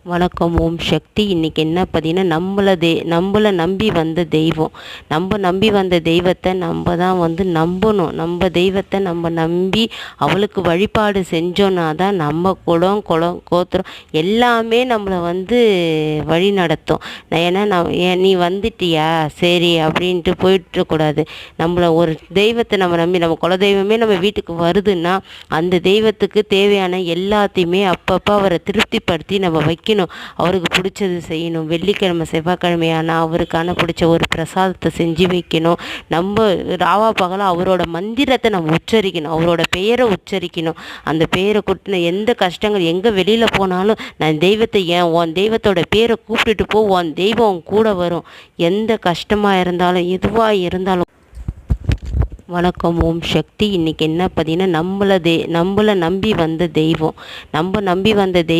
வணக்கம். ஓம் சக்தி. இன்றைக்கி என்ன பார்த்தீங்கன்னா, நம்மளை நம்பி வந்த தெய்வம். நம்ம நம்பி வந்த தெய்வத்தை நம்ம தான் நம்பணும். நம்ம தெய்வத்தை நம்ம நம்பி அவளுக்கு வழிபாடு செஞ்சோன்னா தான் நம்ம குலம் கோத்திரம் எல்லாமே நம்மளை வழி நடத்தும். ஏன்னா நீ வந்துட்டியா சரி அப்படின்ட்டு போயிட்டுருக்கூடாது. நம்மளை ஒரு தெய்வத்தை நம்ம நம்பி நம்ம குலதெய்வமே நம்ம வீட்டுக்கு வருதுன்னா அந்த தெய்வத்துக்கு தேவையான எல்லாத்தையுமே அப்பப்போ அவரை திருப்திப்படுத்தி நம்ம வைக்கணும். அவருக்கு பிடிச்சது செய்யணும். வெள்ளிக்கிழமை செவ்வாய்க்கிழமையான அவருக்கான பிடிச்ச ஒரு பிரசாதத்தை செஞ்சு வைக்கணும். நம்ம ராவா பகலாக அவரோட மந்திரத்தை நம்ம உச்சரிக்கணும். அவரோட பெயரை உச்சரிக்கணும். அந்த பெயரை கொட்டின எந்த கஷ்டங்கள் எங்கே வெளியில் போனாலும் நான் தெய்வத்தை உன் தெய்வத்தோட பேரை கூப்பிட்டுட்டு போ, உன் தெய்வம் கூட வரும். எந்த கஷ்டமாக இருந்தாலும் எதுவாக இருந்தாலும். வணக்கம். ஓம் சக்தி. இன்றைக்கி என்ன பார்த்தீங்கன்னா, நம்மளை நம்பி வந்த தெய்வம். நம்ம நம்பி வந்த தெய்வம்